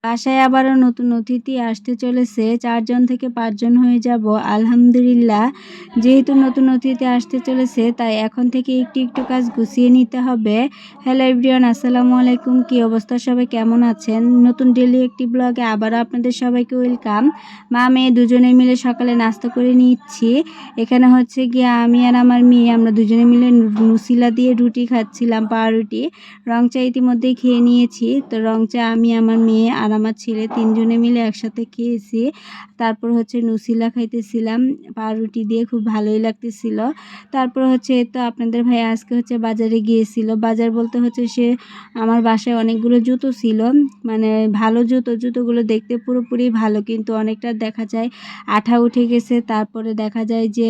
বাসায় আবারও নতুন অতিথি আসতে চলেছে। ৪ জন থেকে ৫ জন হয়ে যাব আলহামদুলিল্লাহ। যেহেতু নতুন অতিথি আসতে চলেছে তাই এখন থেকে একটু, একটু কাজ গুছিয়ে নিতে হবে। হ্যালো এভরিওয়ান, আসসালামু আলাইকুম। কি অবস্থা, সবাই কেমন আছেন? নতুন ডেইলি একটি ব্লগে আবারও আপনাদের সবাইকে ওয়েলকাম। মা মেয়ে দুজনে মিলে সকালে নাস্তা করে নিচ্ছি। এখানে হচ্ছে গিয়ে আমি আর আমার মেয়ে আমরা দুজনে মিলে নুসিলা দিয়ে রুটি খাচ্ছিলাম, পাউরুটি। রং চা ইতিমধ্যেই খেয়ে নিয়েছি। তো রং চা আমি, আমার মেয়ে আর আমার ছেলে ৩ জনে মিলে একসাথে খেয়েছি। তারপর হচ্ছে নুসিলা খাইতেছিলাম পাউরুটি দিয়ে, খুব ভালোই লাগতেছিল। তারপর হচ্ছে তো আপনাদের ভাই আজকে হচ্ছে বাজারে গিয়েছিল। বাজার বলতে হচ্ছে সে আমার বাসায় অনেকগুলো জুতো ছিল, মানে ভালো জুতোগুলো দেখতে পুরোপুরি ভালো, কিন্তু অনেকটা দেখা যায় আঠা উঠে গেছে, তারপরে দেখা যায় যে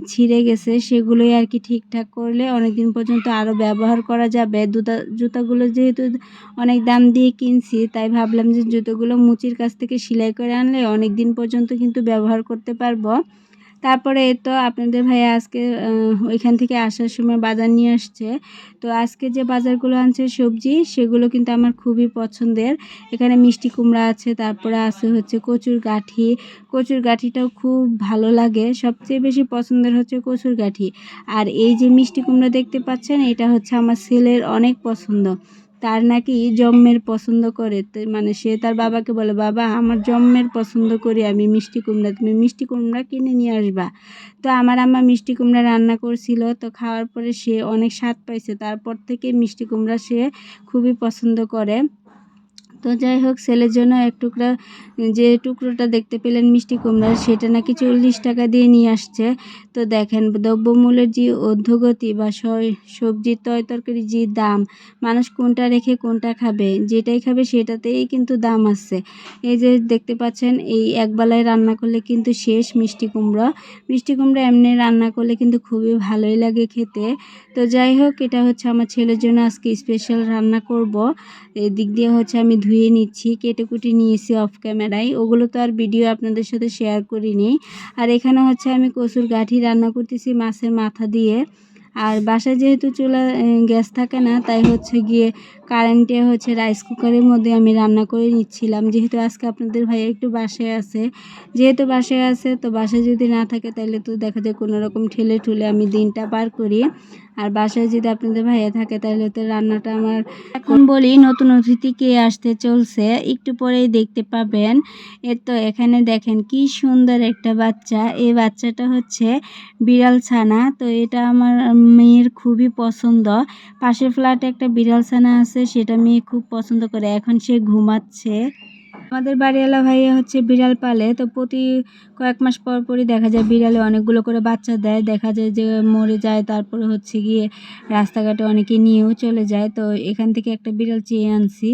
ছিঁড়ে গেছে। সেগুলোই আর কি ঠিকঠাক করলে অনেকদিন পর্যন্ত আরও ব্যবহার করা যাবে। জুতাগুলো যেহেতু অনেক দাম দিয়ে কিনছি তাই ভাবলাম যে জুতোগুলো মুচির কাছ থেকে সেলাই করে আনলে অনেক দিন পর্যন্ত কিন্তু ব্যবহার করতে পারবো। তারপরে তো আপনাদের ভাইয়া আজকে ওইখান থেকে আসার সময় বাজার নিয়ে আসছে। তো আজকে যে বাজারগুলো আনছে সবজি, সেগুলো কিন্তু আমার খুবই পছন্দের। এখানে মিষ্টি কুমড়া আছে, তারপরে আছে হচ্ছে কচুর গাঠিটাও খুব ভালো লাগে। সবচেয়ে বেশি পছন্দের হচ্ছে কচুর গাঠি। আর এই যে মিষ্টি কুমড়া দেখতে পাচ্ছেন, এটা হচ্ছে আমার ছেলের অনেক পছন্দ। তার নাকি জম্মের পছন্দ করে, তো মানে সে তার বাবাকে বলে, বাবা আমার জম্মের পছন্দ করি আমি মিষ্টি কুমড়া, তুমি মিষ্টি কুমড়া কিনে নিয়ে আসবা। তো আমার আম্মা মিষ্টি কুমড়া রান্না করছিল, তো খাওয়ার পরে সে অনেক স্বাদ পাইছে। তারপর থেকে মিষ্টি কুমড়া সে খুবই পছন্দ করে। তো যাই হোক, ছেলের জন্য এক টুকরা, যে টুকরোটা দেখতে পেলেন মিষ্টি কুমড়ার, সেটা নাকি 40 টাকা দিয়ে নিয়ে আসছে। তো দেখেন দ্রব্যমূল্যের যে ঊর্ধ্বগতি বা সবজির তরকারির যে দাম, মানুষ কোনটা রেখে কোনটা খাবে, যেটাই খাবে সেটাতেই কিন্তু দাম আছে। এই যে দেখতে পাচ্ছেন, এই একবেলায় রান্না করলে কিন্তু শেষ মিষ্টি কুমড়া এমনি রান্না করলে কিন্তু খুবই ভালোই লাগে খেতে। তো যাই হোক, এটা হচ্ছে আমার ছেলের জন্য আজকে স্পেশাল রান্না করব। এদিক দিয়ে হচ্ছে আমি ধুয়ে নিচ্ছি, কেটে কুটে নিয়েছি অফ ক্যামেরায়, ওগুলো তো আর ভিডিও আপনাদের সাথে শেয়ার করিনি। আর এখানে হচ্ছে আমি কচুর গাঠি রান্না করতেছি মাছের মাথা দিয়ে। আর বাসায় যেহেতু গ্যাস থাকে না, তাই হচ্ছে গিয়ে কারেন্টে হচ্ছে রাইস কুকারের মধ্যে আমি রান্না করে নিচ্ছিলাম। যেহেতু আজকে আপনাদের ভাইয়া একটু বাসায় আছে, তো বাসায় যদি না থাকে তাহলে তো দেখা যায় কোনো রকম ঠেলে ঠুলে আমি দিনটা পার করি। আর বাসায় যদি আপনাদের ভাইয়া থাকে তাহলে তো রান্নাটা আমার। এখন বলি, নতুন অতিথি কে আসতে চলছে, একটু পরেই দেখতে পাবেন। তো এখানে দেখেন কি সুন্দর একটা বাচ্চা। এই বাচ্চাটা হচ্ছে বিড়াল ছানা। তো এটা আমার মেয়ের খুবই পছন্দ। পাশের ফ্ল্যাটে একটা বিড়াল ছানা আছে, সেটা মেয়ে খুব পছন্দ করে। এখন সে ঘুমাচ্ছে। আমাদের বাড়িওয়ালা ভাইয়া হচ্ছে বিড়াল পালে, তো প্রতি কয়েক মাস পর পরই দেখা যায় বিড়ালে অনেকগুলো করে বাচ্চা দেয়, দেখা যায় যে মরে যায়, তারপরে হচ্ছে গিয়ে রাস্তাঘাটে অনেকে নিয়েও চলে যায়। তো এখান থেকে একটা বিড়াল চেয়ে আনছি।